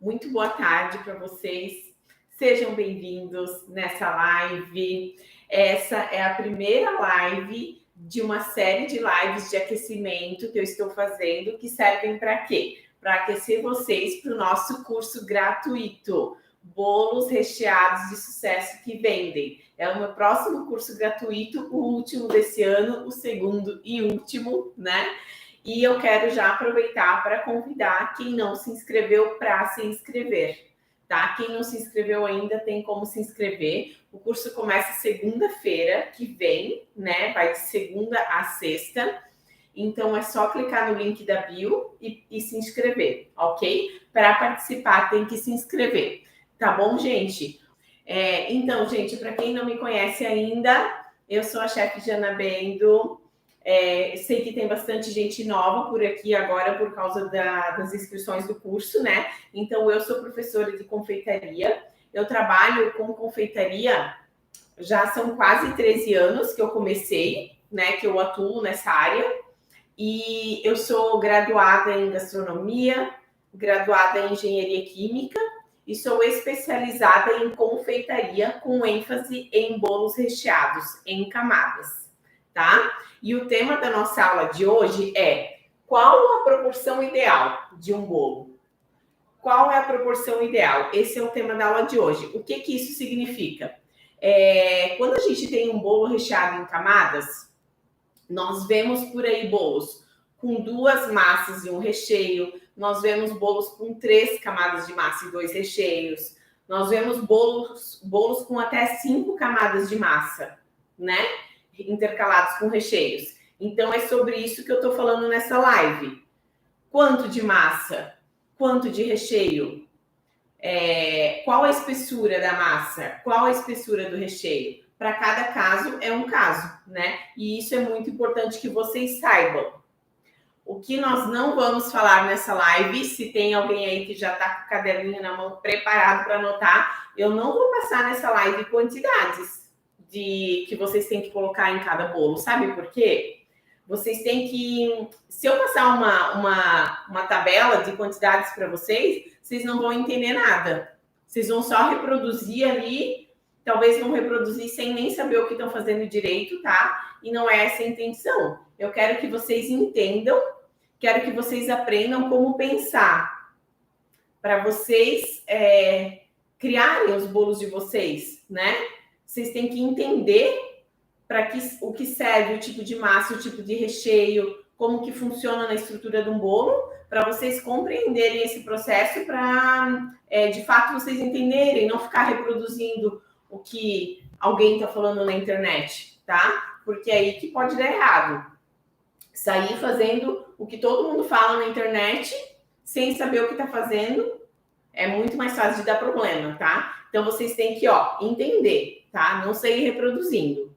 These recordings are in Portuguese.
Muito boa tarde para vocês. Sejam bem-vindos nessa live. Essa é a primeira live de uma série de lives de aquecimento que eu estou fazendo, que servem para quê? Para aquecer vocês para o nosso curso gratuito, Bolos Recheados de Sucesso que Vendem. É o meu próximo curso gratuito, o último desse ano, o segundo e último, né? E eu quero já aproveitar para convidar quem não se inscreveu para se inscrever, tá? Quem não se inscreveu ainda tem como se inscrever. O curso começa segunda-feira que vem, né? Vai de segunda a sexta. Então é só clicar no link da bio e se inscrever, ok? Para participar tem que se inscrever, tá bom, gente? Então, gente, para quem não me conhece ainda, eu sou a chefe Jana Bendo. Sei que tem bastante gente nova por aqui agora por causa das inscrições do curso, né? Então, eu sou professora de confeitaria. Eu trabalho com confeitaria já são quase 13 anos que eu comecei, né? Que eu atuo nessa área. E eu sou graduada em gastronomia, graduada em engenharia química e sou especializada em confeitaria com ênfase em bolos recheados em camadas, tá? E o tema da nossa aula de hoje é: qual a proporção ideal de um bolo? Qual é a proporção ideal? Esse é o tema da aula de hoje. O que isso significa? Quando a gente tem um bolo recheado em camadas, nós vemos por aí bolos com 2 massas e um recheio, nós vemos bolos com 3 camadas de massa e 2 recheios, nós vemos bolos com até 5 camadas de massa, né? Intercalados com recheios. Então, é sobre isso que eu estou falando nessa live. Quanto de massa? Quanto de recheio? Qual a espessura da massa? Qual a espessura do recheio? Para cada caso é um caso, né? E isso é muito importante que vocês saibam. O que nós não vamos falar nessa live, se tem alguém aí que já está com o caderninho na mão preparado para anotar, eu não vou passar nessa live quantidades que vocês têm que colocar em cada bolo. Sabe por quê? Vocês têm que... Se eu passar uma tabela de quantidades para vocês, vocês não vão entender nada. Vocês vão só reproduzir ali, talvez vão reproduzir sem nem saber o que estão fazendo direito, tá? E não é essa a intenção. Eu quero que vocês entendam, quero que vocês aprendam como pensar, para vocês criarem os bolos de vocês, né? Vocês têm que entender o que serve o tipo de massa, o tipo de recheio, como que funciona na estrutura de um bolo, para vocês compreenderem esse processo, para, de fato, vocês entenderem, não ficar reproduzindo o que alguém está falando na internet, tá? Porque é aí que pode dar errado. Sair fazendo o que todo mundo fala na internet, sem saber o que está fazendo, é muito mais fácil de dar problema, tá? Então, vocês têm que, entender, tá? Não sair reproduzindo.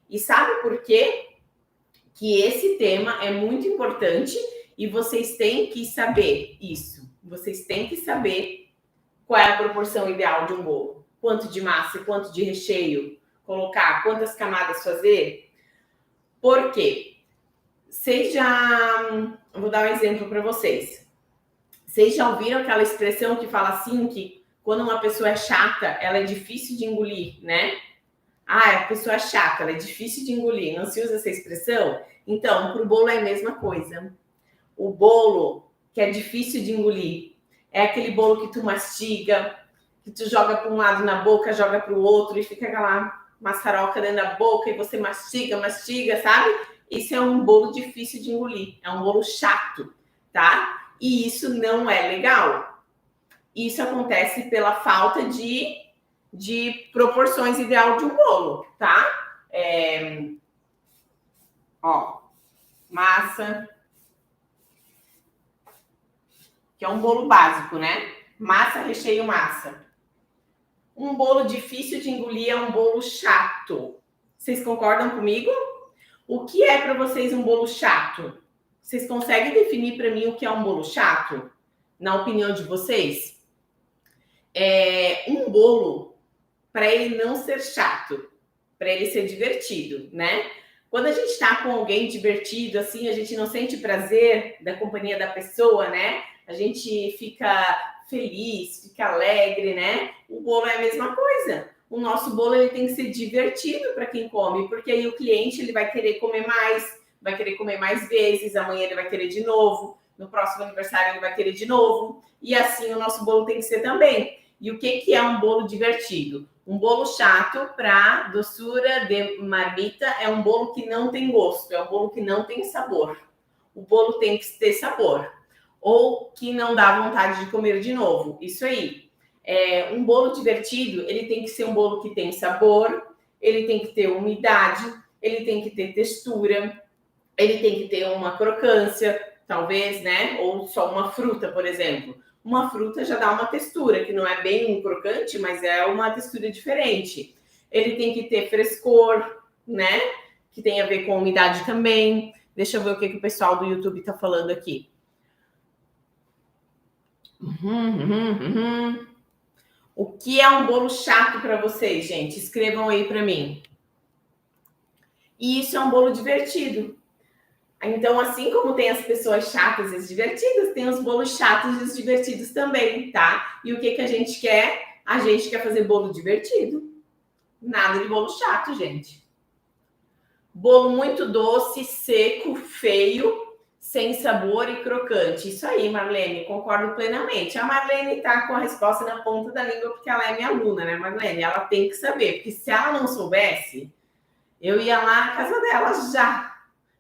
E sabe por quê? Que esse tema é muito importante e vocês têm que saber isso. Vocês têm que saber qual é a proporção ideal de um bolo. Quanto de massa, quanto de recheio colocar, quantas camadas fazer. Por quê? Eu vou dar um exemplo para vocês. Vocês já ouviram aquela expressão que fala assim, que quando uma pessoa é chata, ela é difícil de engolir, né? A pessoa é chata, ela é difícil de engolir. Não se usa essa expressão? Então, para o bolo é a mesma coisa. O bolo que é difícil de engolir é aquele bolo que tu mastiga, que tu joga para um lado na boca, joga para o outro e fica aquela maçaroca dentro da boca e você mastiga, sabe? Isso é um bolo difícil de engolir. É um bolo chato, tá? E isso não é legal. Isso acontece pela falta de proporções ideal de um bolo, tá? Massa, que é um bolo básico, né? Massa, recheio, massa. Um bolo difícil de engolir é um bolo chato. Vocês concordam comigo? O que é para vocês um bolo chato? Vocês conseguem definir para mim o que é um bolo chato? Na opinião de vocês? Um bolo, para ele não ser chato, para ele ser divertido, né? Quando a gente está com alguém divertido, assim, a gente não sente prazer da companhia da pessoa, né? A gente fica feliz, fica alegre, né? O bolo é a mesma coisa. O nosso bolo ele tem que ser divertido para quem come, porque aí o cliente ele vai querer comer mais vezes, amanhã ele vai querer de novo, no próximo aniversário ele vai querer de novo, e assim o nosso bolo tem que ser também. E o que é um bolo divertido? Um bolo chato para doçura de marmita é um bolo que não tem gosto, é um bolo que não tem sabor. O bolo tem que ter sabor. Ou que não dá vontade de comer de novo. Isso aí. Um bolo divertido, ele tem que ser um bolo que tem sabor, ele tem que ter umidade, ele tem que ter textura, ele tem que ter uma crocância, talvez, né? Ou só uma fruta, por exemplo. Uma fruta já dá uma textura, que não é bem crocante, mas é uma textura diferente. Ele tem que ter frescor, né? Que tem a ver com umidade também. Deixa eu ver o que o pessoal do YouTube está falando aqui. O que é um bolo chato para vocês, gente? Escrevam aí para mim. E isso é um bolo divertido. Então, assim como tem as pessoas chatas e as divertidas, tem os bolos chatos e os divertidos também, tá? E o que a gente quer? A gente quer fazer bolo divertido. Nada de bolo chato, gente. Bolo muito doce, seco, feio, sem sabor e crocante. Isso aí, Marlene, concordo plenamente. A Marlene tá com a resposta na ponta da língua porque ela é minha aluna, né, Marlene? Ela tem que saber, porque se ela não soubesse, eu ia lá na casa dela já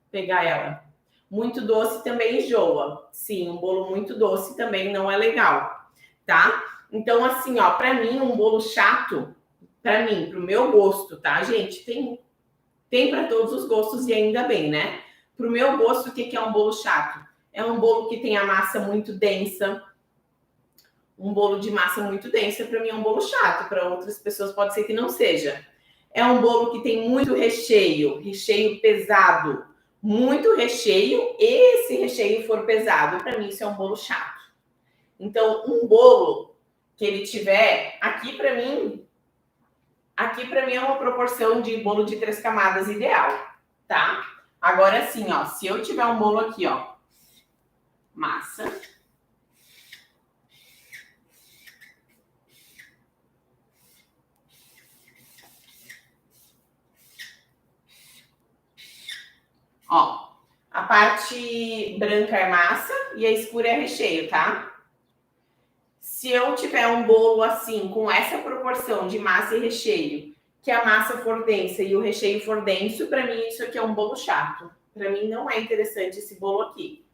pegar ela. Muito doce também enjoa. Sim, um bolo muito doce também não é legal, tá? Então, assim, ó, para mim, um bolo chato, para mim, pro meu gosto, tá, gente? Tem para todos os gostos e ainda bem, né? Pro meu gosto, o que é um bolo chato? É um bolo que tem a massa muito densa. Um bolo de massa muito densa, para mim, é um bolo chato. Para outras pessoas, pode ser que não seja. É um bolo que tem muito recheio pesado, muito recheio, e esse recheio for pesado, para mim isso é um bolo chato. Então, um bolo que ele tiver, aqui para mim é uma proporção de bolo de 3 camadas ideal, tá? Agora sim, ó, se eu tiver um bolo aqui, ó, massa, ó, a parte branca é massa e a escura é recheio, tá? Se eu tiver um bolo assim, com essa proporção de massa e recheio, que a massa for densa e o recheio for denso, para mim isso aqui é um bolo chato. Para mim não é interessante esse bolo aqui.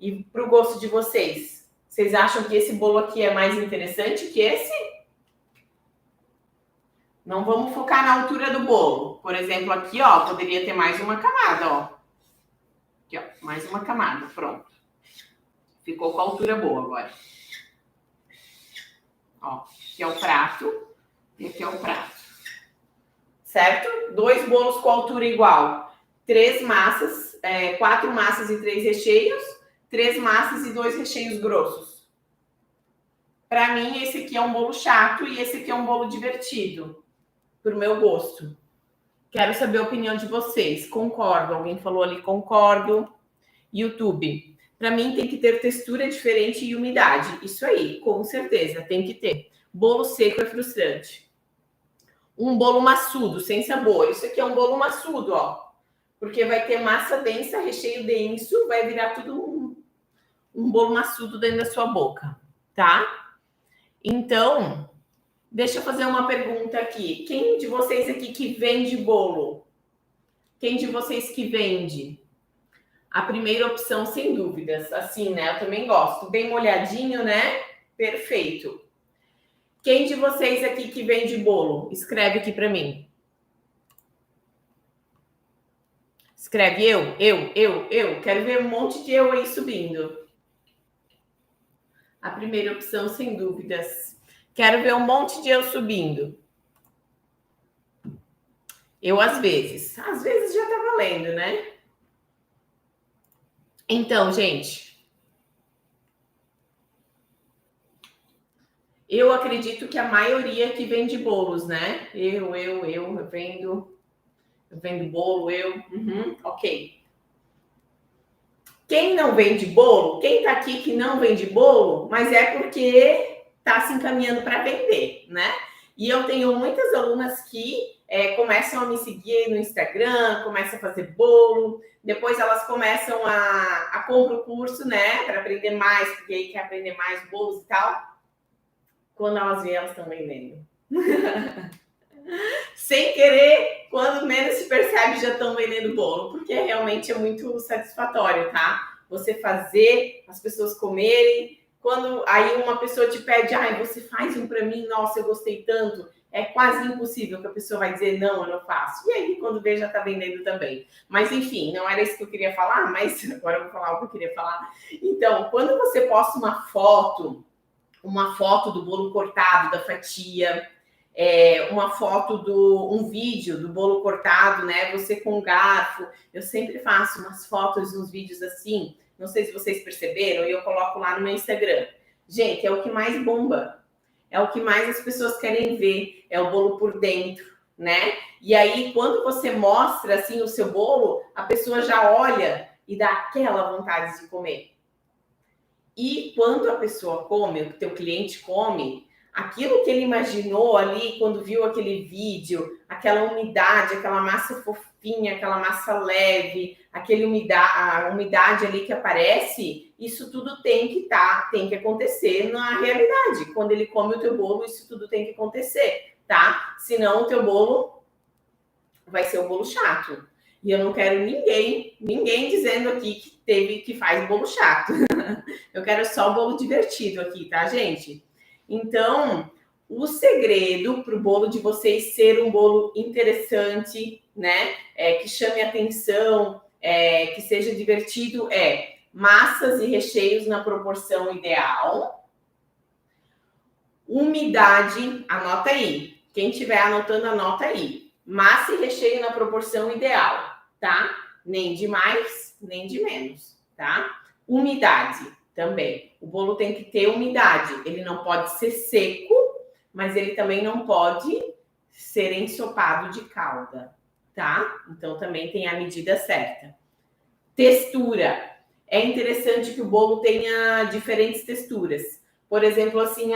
E para o gosto de vocês, vocês acham que esse bolo aqui é mais interessante que esse? Não vamos focar na altura do bolo. Por exemplo, aqui, ó, poderia ter mais uma camada, ó. Aqui, ó, mais uma camada, pronto. Ficou com a altura boa agora. Ó, aqui é o prato e aqui é o prato. Certo? 2 bolos com altura igual. 3 massas, 4 massas e 3 recheios. 3 massas e 2 recheios grossos. Para mim, esse aqui é um bolo chato e esse aqui é um bolo divertido. Pro meu gosto. Quero saber a opinião de vocês. Concordo. Alguém falou ali, concordo. YouTube. Para mim tem que ter textura diferente e umidade. Isso aí, com certeza, tem que ter. Bolo seco é frustrante. Um bolo maçudo, sem sabor. Isso aqui é um bolo maçudo, ó. Porque vai ter massa densa, recheio denso, vai virar tudo um bolo maçudo dentro da sua boca, tá? Então, deixa eu fazer uma pergunta aqui. Quem de vocês aqui que vende bolo? Quem de vocês que vende? A primeira opção, sem dúvidas. Assim, né? Eu também gosto. Bem molhadinho, né? Perfeito. Quem de vocês aqui que vende bolo? Escreve aqui para mim. Escreve eu. Quero ver um monte de eu aí subindo. A primeira opção, sem dúvidas. Quero ver um monte de eu subindo. Eu, às vezes. Às vezes já tá valendo, né? Então, gente, eu acredito que a maioria que vende bolos, né? Eu vendo bolo, ok. Quem não vende bolo, quem está aqui que não vende bolo, mas é porque está se encaminhando para vender, né? E eu tenho muitas alunas que começam a me seguir no Instagram, começam a fazer bolo, depois elas começam a comprar o curso, né, para aprender mais, porque aí quer aprender mais bolos e tal. Quando elas vêm, elas estão vendendo. Sem querer, quando menos se percebe, já estão vendendo bolo, porque realmente é muito satisfatório, tá? Você fazer, as pessoas comerem. Quando aí uma pessoa te pede, você faz um para mim, nossa, eu gostei tanto. É quase impossível que a pessoa vai dizer, não, eu não faço. E aí, quando vê, já está vendendo também. Mas, enfim, não era isso que eu queria falar, mas agora eu vou falar o que eu queria falar. Então, quando você posta uma foto do bolo cortado, da fatia, uma foto um vídeo do bolo cortado, né? Você com garfo. Eu sempre faço umas fotos, uns vídeos assim. Não sei se vocês perceberam, e eu coloco lá no meu Instagram. Gente, é o que mais bomba. É o que mais as pessoas querem ver. É o bolo por dentro, né? E aí, quando você mostra assim o seu bolo, a pessoa já olha e dá aquela vontade de comer. E quando a pessoa come, o teu cliente come, aquilo que ele imaginou ali quando viu aquele vídeo, aquela umidade, aquela massa fofinha, aquela massa leve, a umidade ali que aparece, isso tudo tem que acontecer na realidade. Quando ele come o teu bolo, isso tudo tem que acontecer, tá? Senão o teu bolo vai ser um bolo chato. E eu não quero ninguém dizendo aqui que faz bolo chato. Eu quero só o bolo divertido aqui, tá, gente? Então, o segredo para o bolo de vocês ser um bolo interessante, né? Que chame atenção, que seja divertido, massas e recheios na proporção ideal. Umidade, anota aí. Quem estiver anotando, anota aí. Massa e recheio na proporção ideal, tá? Nem de mais, nem de menos, tá? Umidade também. O bolo tem que ter umidade. Ele não pode ser seco, mas ele também não pode ser ensopado de calda, tá? Então também tem a medida certa. Textura. É interessante que o bolo tenha diferentes texturas. Por exemplo, assim,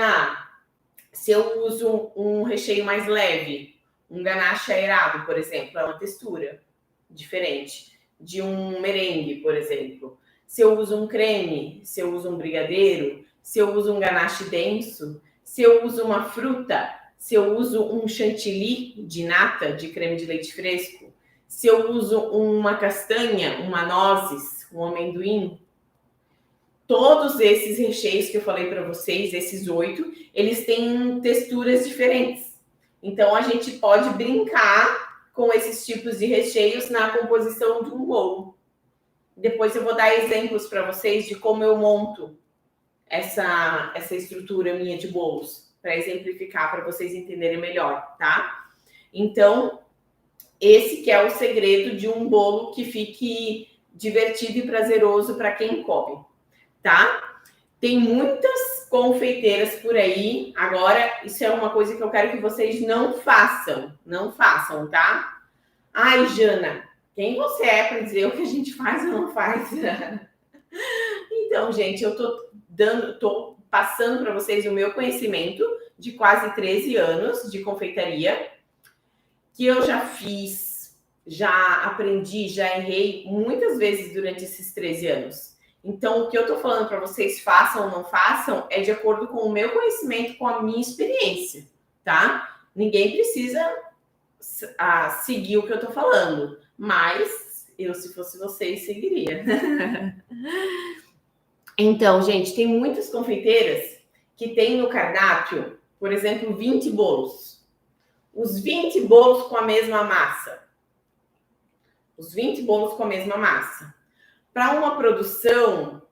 se eu uso um recheio mais leve, um ganache aerado, por exemplo, é uma textura diferente de um merengue, por exemplo. Se eu uso um creme, se eu uso um brigadeiro, se eu uso um ganache denso, se eu uso uma fruta, se eu uso um chantilly de nata, de creme de leite fresco, se eu uso uma castanha, uma nozes, um amendoim, todos esses recheios que eu falei para vocês, esses 8, eles têm texturas diferentes. Então, a gente pode brincar com esses tipos de recheios na composição de um bolo. Depois eu vou dar exemplos para vocês de como eu monto essa estrutura minha de bolos, para exemplificar, para vocês entenderem melhor, tá? Então, esse que é o segredo de um bolo que fique divertido e prazeroso para quem come, tá? Tem muitas confeiteiras por aí. Agora, isso é uma coisa que eu quero que vocês não façam, tá? Ai, Jana, quem você é para dizer o que a gente faz ou não faz? Então, gente, eu tô passando para vocês o meu conhecimento de quase 13 anos de confeitaria, que eu já fiz, já aprendi, já errei muitas vezes durante esses 13 anos. Então, o que eu estou falando para vocês, façam ou não façam, é de acordo com o meu conhecimento, com a minha experiência, tá? Ninguém precisa seguir o que eu estou falando, mas eu, se fosse vocês, seguiria. Então, gente, tem muitas confeiteiras que têm no cardápio, por exemplo, 20 bolos. Os 20 bolos com a mesma massa. Os 20 bolos com a mesma massa. Para uma produção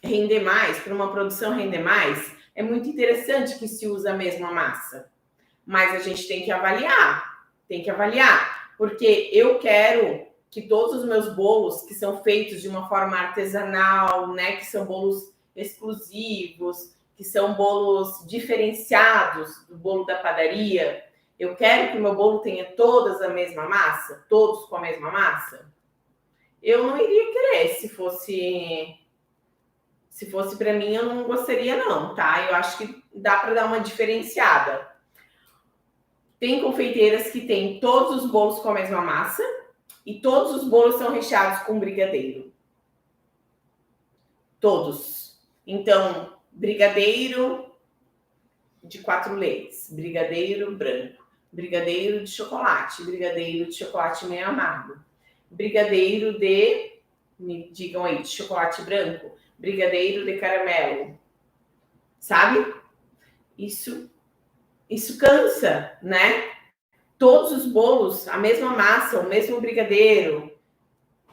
render mais, para uma produção render mais, é muito interessante que se use a mesma massa. Mas a gente tem que avaliar, porque eu quero que todos os meus bolos, que são feitos de uma forma artesanal, né, que são bolos exclusivos, que são bolos diferenciados do bolo da padaria, Eu quero que o meu bolo tenha todas a mesma massa, todos com a mesma massa. Eu não iria querer, se fosse para mim, eu não gostaria não, tá? Eu acho que dá para dar uma diferenciada. Tem confeiteiras que têm todos os bolos com a mesma massa e todos os bolos são recheados com brigadeiro. Todos. Então, brigadeiro de 4 leites, brigadeiro branco, brigadeiro de chocolate meio amargo, brigadeiro de, me digam aí, de chocolate branco, brigadeiro de caramelo, sabe? Isso cansa, né? Todos os bolos, a mesma massa, o mesmo brigadeiro.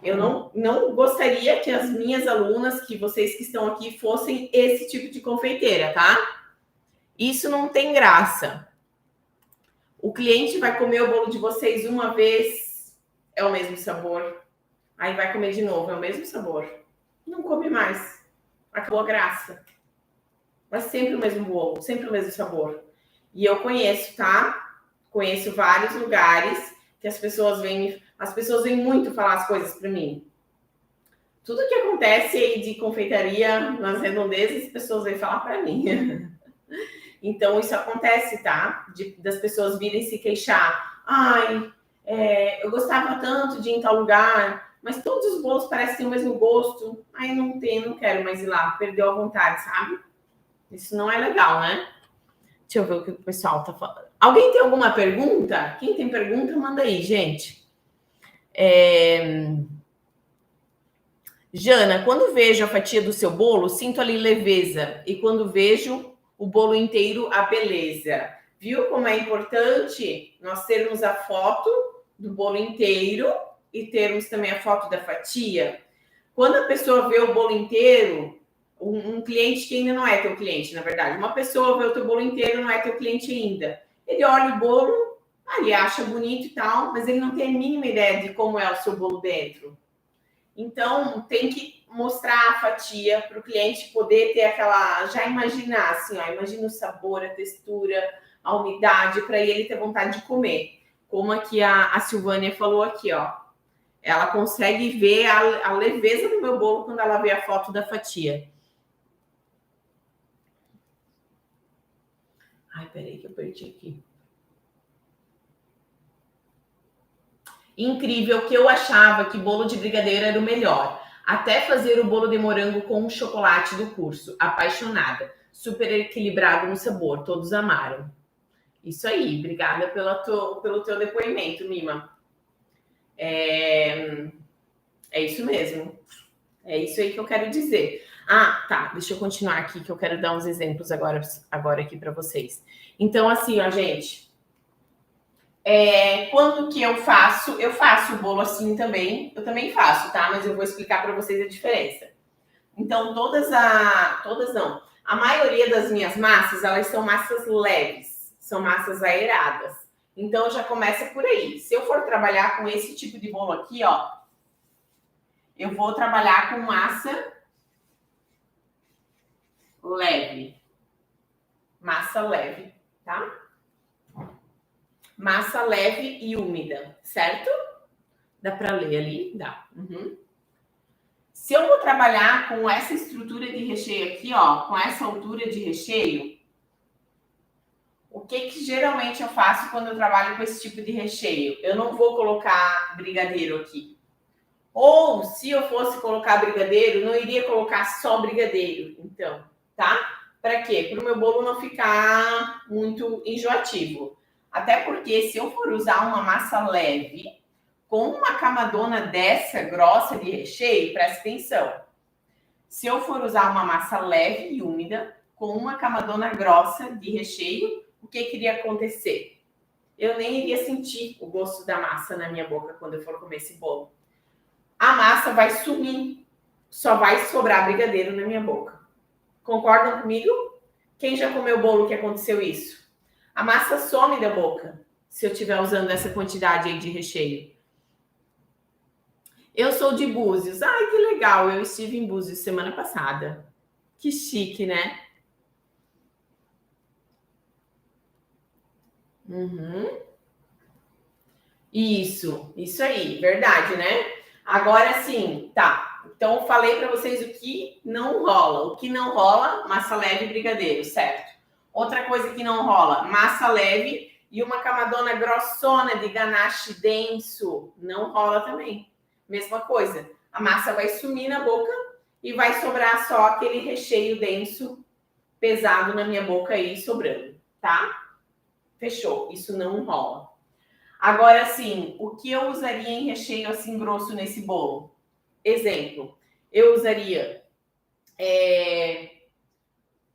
Eu não gostaria que as minhas alunas, que vocês que estão aqui, fossem esse tipo de confeiteira, tá? Isso não tem graça. O cliente vai comer o bolo de vocês uma vez, é o mesmo sabor. Aí vai comer de novo, é o mesmo sabor. Não come mais. Acabou a graça. Mas sempre o mesmo bolo, sempre o mesmo sabor. E eu conheço, tá? Conheço vários lugares que as pessoas vêm muito falar as coisas para mim. Tudo que acontece aí de confeitaria nas redondezas, as pessoas vêm falar para mim. Então, isso acontece, tá? Das pessoas virem se queixar. Ai, eu gostava tanto de ir em tal lugar, mas todos os bolos parecem ter o mesmo gosto. Ai, não quero mais ir lá. Perdeu a vontade, sabe? Isso não é legal, né? Deixa eu ver o que o pessoal tá falando. Alguém tem alguma pergunta? Quem tem pergunta, manda aí, gente. Jana, quando vejo a fatia do seu bolo, sinto ali leveza. E quando vejo o bolo inteiro, a beleza. Viu como é importante nós termos a foto do bolo inteiro e termos também a foto da fatia? Quando a pessoa vê o bolo inteiro, um cliente que ainda não é teu cliente, na verdade, uma pessoa vê o teu bolo inteiro, não é teu cliente ainda. Ele olha o bolo, ele acha bonito e tal, mas ele não tem a mínima ideia de como é o seu bolo dentro. Então, tem que mostrar a fatia para o cliente poder ter aquela, já imaginar assim, ó, imagina o sabor, a textura, a umidade, para ele ter vontade de comer. Como aqui a Silvânia falou aqui, ó. Ela consegue ver a leveza do meu bolo quando ela vê a foto da fatia. Ai, peraí que eu perdi aqui. Incrível, que eu achava que bolo de brigadeiro era o melhor. Até fazer o bolo de morango com o chocolate do curso. Apaixonada. Super equilibrado no sabor. Todos amaram. Isso aí. Obrigada pelo teu depoimento, Mima. É isso mesmo. É isso aí que eu quero dizer. Ah, tá. Deixa eu continuar aqui, que eu quero dar uns exemplos agora aqui para vocês. Então, assim, ó, gente. Quando que eu faço o bolo assim também. Eu também faço, tá? Mas eu vou explicar para vocês a diferença. Então, a maioria das minhas massas, elas são massas leves, são massas aeradas. Então, já começa por aí. Se eu for trabalhar com esse tipo de bolo aqui, ó, eu vou trabalhar com massa leve. Massa leve, tá? Massa leve e úmida, certo? Dá para ler ali? Dá. Uhum. Se eu vou trabalhar com essa estrutura de recheio aqui, ó, com essa altura de recheio, o que geralmente eu faço quando eu trabalho com esse tipo de recheio? Eu não vou colocar brigadeiro aqui. Ou, se eu fosse colocar brigadeiro, não iria colocar só brigadeiro. Então, tá? Para quê? Para o meu bolo não ficar muito enjoativo. Até porque, se eu for usar uma massa leve, com uma camadona dessa grossa de recheio, presta atenção. Se eu for usar uma massa leve e úmida, com uma camadona grossa de recheio, o que iria acontecer? Eu nem iria sentir o gosto da massa na minha boca quando eu for comer esse bolo. A massa vai sumir, só vai sobrar brigadeiro na minha boca. Concordam comigo? Quem já comeu bolo que aconteceu isso? A massa some da boca, se eu estiver usando essa quantidade aí de recheio. Eu sou de Búzios. Ai, que legal, eu estive em Búzios semana passada. Que chique, né? Uhum. Isso aí, verdade, né? Agora sim, tá. Então, eu falei para vocês o que não rola. O que não rola, massa leve e brigadeiro, certo? Outra coisa que não rola, massa leve e uma camadona grossona de ganache denso. Não rola também. Mesma coisa. A massa vai sumir na boca e vai sobrar só aquele recheio denso, pesado na minha boca aí, sobrando, tá? Fechou. Isso não rola. Agora, sim, o que eu usaria em recheio assim grosso nesse bolo? Exemplo, eu usaria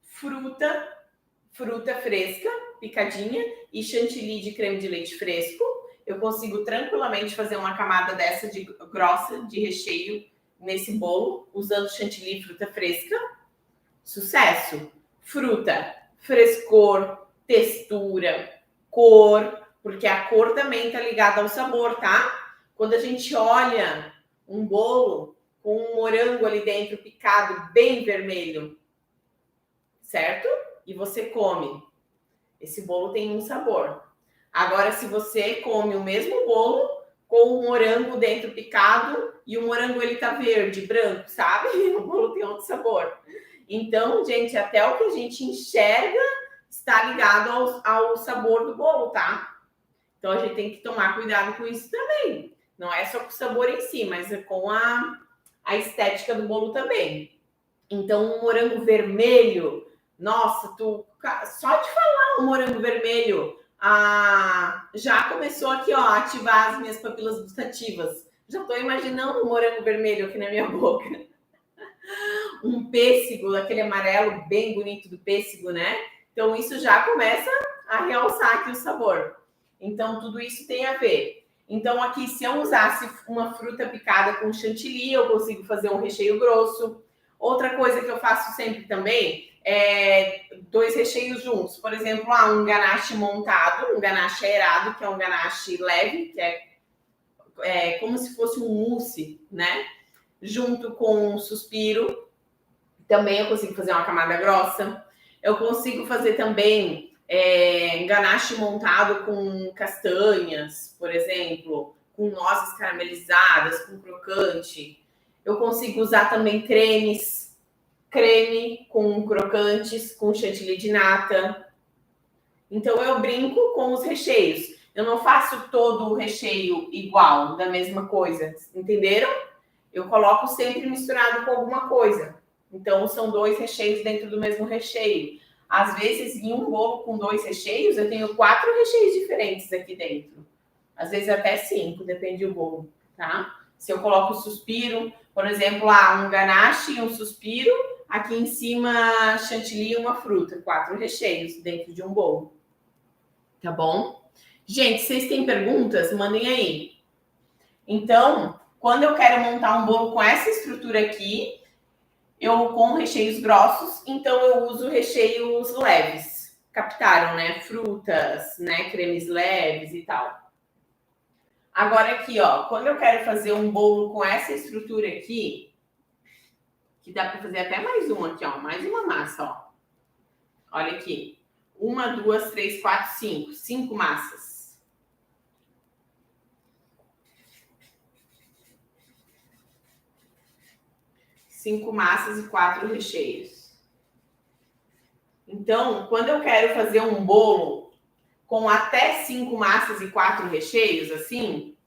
fruta fresca, picadinha, e chantilly de creme de leite fresco. Eu consigo tranquilamente fazer uma camada dessa grossa de recheio nesse bolo, usando chantilly e fruta fresca. Sucesso! Fruta, frescor, textura, cor, porque a cor também tá ligada ao sabor, tá? Quando a gente olha um bolo com um morango ali dentro picado, bem vermelho, certo? E você come, esse bolo tem um sabor. Agora, se você come o mesmo bolo com o morango dentro picado e o morango ele tá verde, branco, sabe? O bolo tem outro sabor. Então, gente, até o que a gente enxerga está ligado ao sabor do bolo, tá? Então, a gente tem que tomar cuidado com isso também. Não é só com o sabor em si, mas é com a estética do bolo também. Então, um morango vermelho, nossa, só de falar um morango vermelho, já começou aqui, ó, a ativar as minhas papilas gustativas. Já estou imaginando um morango vermelho aqui na minha boca. Um pêssego, aquele amarelo bem bonito do pêssego, né? Então, isso já começa a realçar aqui o sabor. Então, tudo isso tem a ver. Então, aqui, se eu usasse uma fruta picada com chantilly, eu consigo fazer um recheio grosso. Outra coisa que eu faço sempre também é 2 recheios juntos. Por exemplo, um ganache montado, um ganache aerado, que é um ganache leve, que é como se fosse um mousse, né? Junto com um suspiro. Também eu consigo fazer uma camada grossa. Eu consigo fazer também ganache montado com castanhas, por exemplo, com nozes caramelizadas, com crocante. Eu consigo usar também creme com crocantes, com chantilly de nata. Então eu brinco com os recheios. Eu não faço todo o recheio igual, da mesma coisa, entenderam? Eu coloco sempre misturado com alguma coisa. Então, são 2 recheios dentro do mesmo recheio. Às vezes, em um bolo com 2 recheios, eu tenho 4 recheios diferentes aqui dentro. Às vezes até 5, depende do bolo, tá? Se eu coloco suspiro, por exemplo, um ganache e um suspiro, aqui em cima chantilly e uma fruta. 4 recheios dentro de um bolo. Tá bom? Gente, vocês têm perguntas? Mandem aí. Então, quando eu quero montar um bolo com essa estrutura aqui, com recheios grossos, então eu uso recheios leves. Captaram, né? Frutas, né? Cremes leves e tal. Agora aqui, ó, quando eu quero fazer um bolo com essa estrutura aqui, que dá para fazer até mais uma aqui, ó, mais uma massa, ó. Olha aqui. 1, 2, 3, 4, 5. 5 massas. 5 massas e 4 recheios. Então, quando eu quero fazer um bolo com até 5 massas e 4 recheios, assim,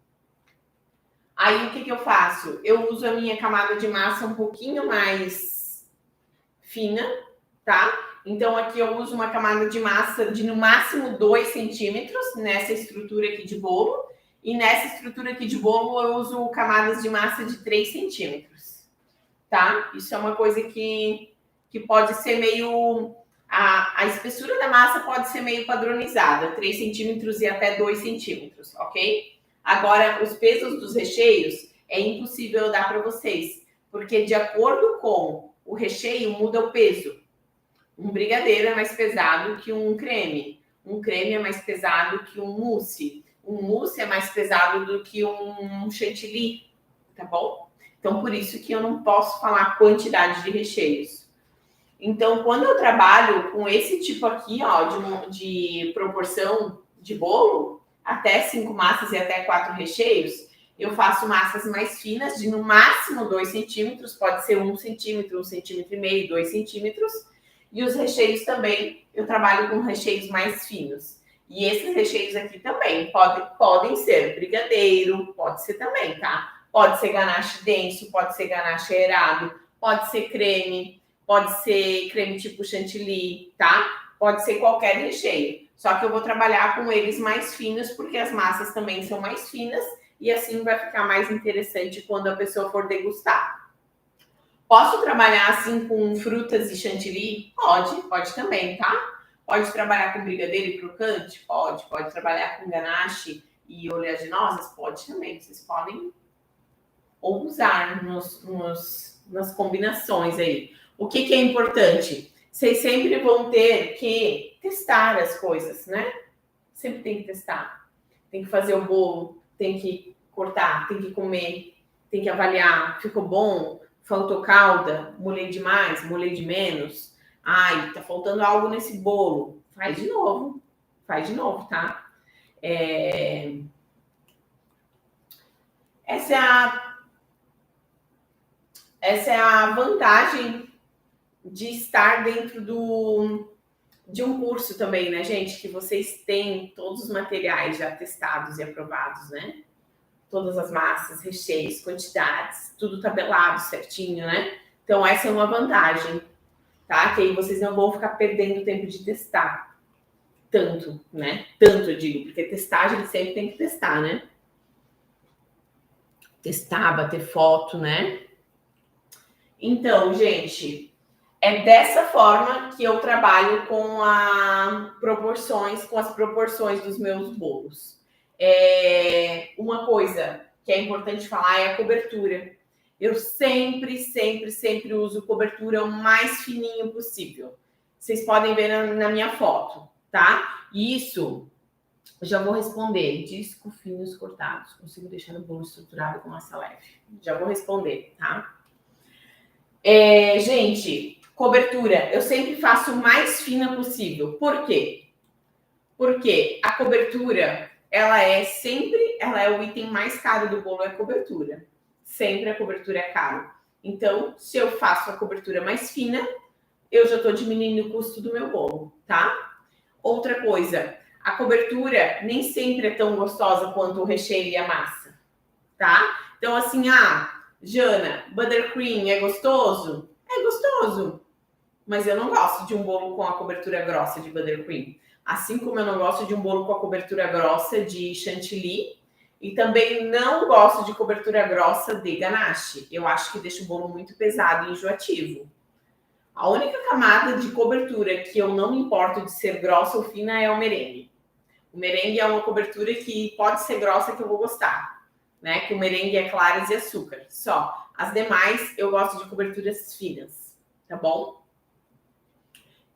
aí o que eu faço? Eu uso a minha camada de massa um pouquinho mais fina, tá? Então, aqui eu uso uma camada de massa de no máximo 2 centímetros nessa estrutura aqui de bolo. E nessa estrutura aqui de bolo eu uso camadas de massa de 3 centímetros, tá? Isso é uma coisa que pode ser meio... A espessura da massa pode ser meio padronizada, 3 centímetros e até 2 centímetros, ok? Agora, os pesos dos recheios é impossível eu dar para vocês, porque de acordo com o recheio muda o peso. Um brigadeiro é mais pesado que um creme é mais pesado que um mousse é mais pesado do que um chantilly, tá bom? Então, por isso que eu não posso falar quantidade de recheios. Então, quando eu trabalho com esse tipo aqui, ó, de proporção de bolo, até 5 massas e até 4 recheios, eu faço massas mais finas, de no máximo 2 centímetros, pode ser 1 centímetro, 1,5 centímetros, 2 centímetros. E os recheios também, eu trabalho com recheios mais finos. E esses recheios aqui também podem ser brigadeiro, pode ser também, tá? Pode ser ganache denso, pode ser ganache aerado, pode ser creme tipo chantilly, tá? Pode ser qualquer recheio. Só que eu vou trabalhar com eles mais finos, porque as massas também são mais finas, e assim vai ficar mais interessante quando a pessoa for degustar. Posso trabalhar assim com frutas e chantilly? Pode também, tá? Pode trabalhar com brigadeiro e crocante? Pode trabalhar com ganache e oleaginosas? Pode também. Vocês podem usar nas combinações aí. O que é importante? Vocês sempre vão ter que testar as coisas, né? Sempre tem que testar. Tem que fazer o bolo, tem que cortar, tem que comer, tem que avaliar. Ficou bom? Faltou calda? Molhei demais? Molhei de menos? Ai, tá faltando algo nesse bolo. Faz de novo, tá? Essa é a vantagem de estar dentro de um curso também, né, gente? Que vocês têm todos os materiais já testados e aprovados, né? Todas as massas, recheios, quantidades, tudo tabelado certinho, né? Então, essa é uma vantagem, tá? Que aí vocês não vão ficar perdendo tempo de testar tanto, né? Tanto, eu digo, porque testagem sempre tem que testar, né? Testar, bater foto, né? Então, gente, é dessa forma que eu trabalho com as proporções dos meus bolos. Uma coisa que é importante falar é a cobertura. Eu sempre uso cobertura o mais fininho possível. Vocês podem ver na minha foto, tá? Isso, eu já vou responder. Disco finos cortados. Consigo deixar o bolo estruturado com massa leve. Já vou responder, tá? Gente, cobertura, eu sempre faço o mais fina possível. Por quê? Porque a cobertura, ela é o item mais caro do bolo, é a cobertura. Sempre a cobertura é caro. Então, se eu faço a cobertura mais fina, eu já estou diminuindo o custo do meu bolo, tá? Outra coisa, a cobertura nem sempre é tão gostosa quanto o recheio e a massa, tá? Então, assim, Jana, buttercream é gostoso? É gostoso. Mas eu não gosto de um bolo com a cobertura grossa de buttercream. Assim como eu não gosto de um bolo com a cobertura grossa de chantilly. E também não gosto de cobertura grossa de ganache. Eu acho que deixa o bolo muito pesado e enjoativo. A única camada de cobertura que eu não me importo de ser grossa ou fina é o merengue. O merengue é uma cobertura que pode ser grossa que eu vou gostar. Né, que o merengue é claras e açúcar, só. As demais, eu gosto de coberturas finas, tá bom?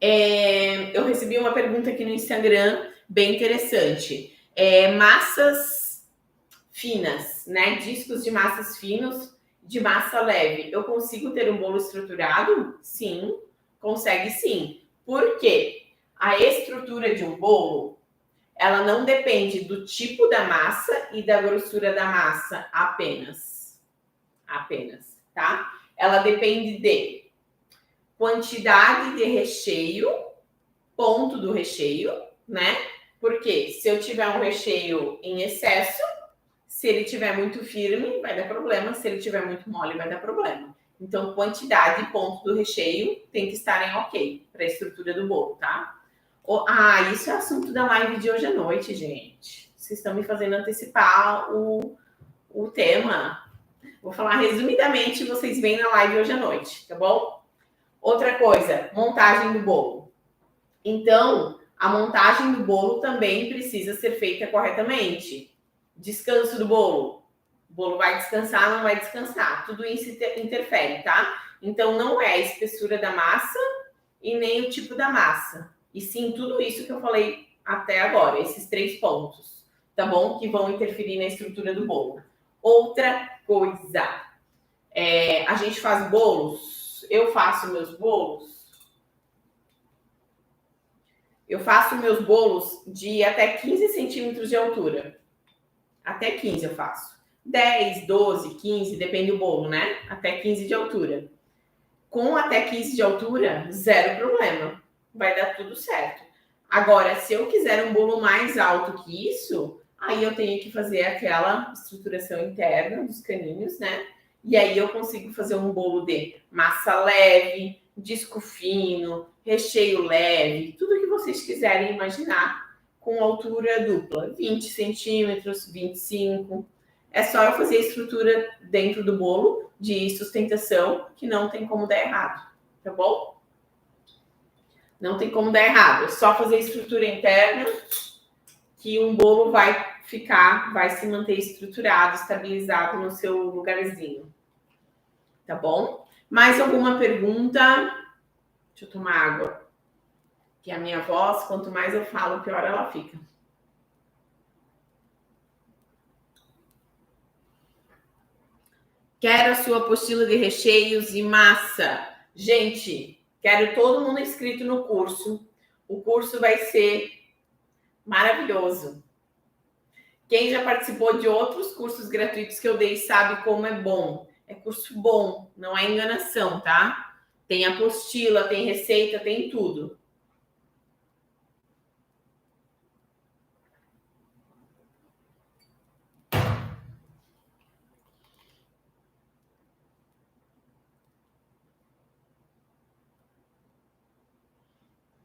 Eu recebi uma pergunta aqui no Instagram, bem interessante. Massas finas, né? Discos de massas finos, de massa leve. Eu consigo ter um bolo estruturado? Sim, consegue sim. Por quê? A estrutura de um bolo, ela não depende do tipo da massa e da grossura da massa apenas, tá? Ela depende de quantidade de recheio, ponto do recheio, né? Porque se eu tiver um recheio em excesso, se ele tiver muito firme, vai dar problema. Se ele tiver muito mole, vai dar problema. Então, quantidade e ponto do recheio tem que estarem ok para a estrutura do bolo, tá? Isso é assunto da live de hoje à noite, gente. Vocês estão me fazendo antecipar o tema. Vou falar resumidamente, vocês veem na live hoje à noite, tá bom? Outra coisa, montagem do bolo. Então, a montagem do bolo também precisa ser feita corretamente. Descanso do bolo. O bolo vai descansar, não vai descansar. Tudo isso interfere, tá? Então, não é a espessura da massa e nem o tipo da massa. E sim, tudo isso que eu falei até agora, esses 3 pontos, tá bom? Que vão interferir na estrutura do bolo. Outra coisa, a gente faz bolos, eu faço meus bolos, Eu faço meus bolos de até 15 centímetros de altura. Até 15 eu faço. 10, 12, 15, depende do bolo, né? Até 15 de altura. Com até 15 de altura, zero problema. Vai dar tudo certo. Agora, se eu quiser um bolo mais alto que isso, aí eu tenho que fazer aquela estruturação interna dos caninhos, né? E aí eu consigo fazer um bolo de massa leve, disco fino, recheio leve, tudo que vocês quiserem imaginar, com altura dupla, 20 centímetros, 25. É só eu fazer a estrutura dentro do bolo de sustentação, que não tem como dar errado, tá bom? Não tem como dar errado, é só fazer a estrutura interna que um bolo vai se manter estruturado, estabilizado no seu lugarzinho. Tá bom? Mais alguma pergunta? Deixa eu tomar água. Que a minha voz, quanto mais eu falo, pior ela fica. Quero a sua apostila de recheios e massa. Gente, quero todo mundo inscrito no curso. O curso vai ser maravilhoso. Quem já participou de outros cursos gratuitos que eu dei sabe como é bom. É curso bom, não é enganação, tá? Tem apostila, tem receita, tem tudo.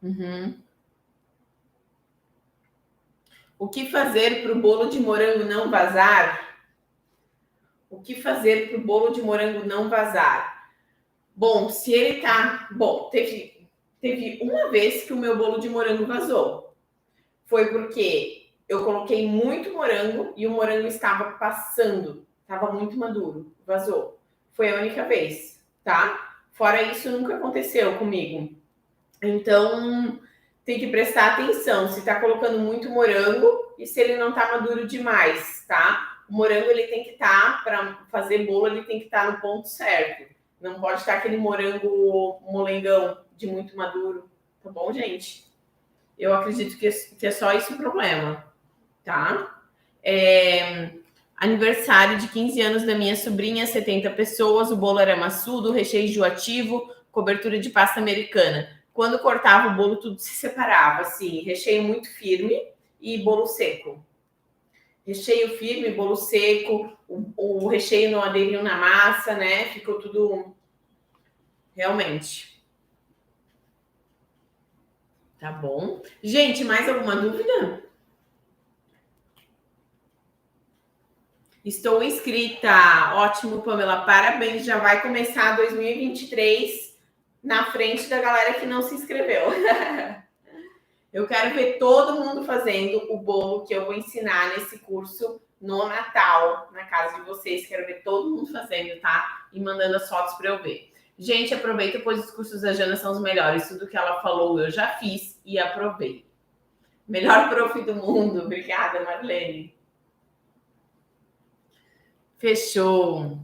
Uhum. O que fazer para o bolo de morango não vazar? O que fazer para o bolo de morango não vazar? Bom, se ele tá... Bom, teve uma vez que o meu bolo de morango vazou. Foi porque eu coloquei muito morango e o morango estava passando. Estava muito maduro. Vazou. Foi a única vez, tá? Fora isso, nunca aconteceu comigo. Então, tem que prestar atenção se está colocando muito morango e se ele não está maduro demais, tá? O morango ele tem que estar, para fazer bolo, ele tem que estar no ponto certo. Não pode estar aquele morango molengão de muito maduro, tá bom, gente? Eu acredito que é só esse o problema, tá? Aniversário de 15 anos da minha sobrinha, 70 pessoas, o bolo era maçudo, recheio enjoativo, cobertura de pasta americana. Quando cortava o bolo, tudo se separava, assim, recheio muito firme e bolo seco. Recheio firme, bolo seco, o recheio não aderiu na massa, né? Ficou tudo realmente. Tá bom. Gente, mais alguma dúvida? Estou inscrita. Ótimo, Pamela. Parabéns. Já vai começar 2023 na frente da galera que não se inscreveu. Eu quero ver todo mundo fazendo o bolo que eu vou ensinar nesse curso no Natal, na casa de vocês. Quero ver todo mundo fazendo, tá? E mandando as fotos para eu ver. Gente, aproveita, pois os cursos da Jana são os melhores. Tudo que ela falou eu já fiz e aprovei. Melhor prof do mundo. Obrigada, Marlene. Fechou.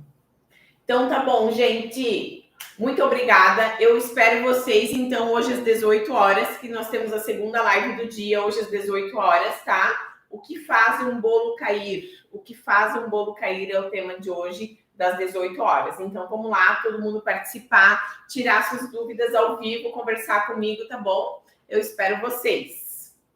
Então tá bom, gente. Muito obrigada. Eu espero vocês, então, hoje às 18 horas, que nós temos a segunda live do dia, hoje às 18 horas, tá? O que faz um bolo cair? O que faz um bolo cair é o tema de hoje, das 18 horas. Então, vamos lá, todo mundo participar, tirar suas dúvidas ao vivo, conversar comigo, tá bom? Eu espero vocês.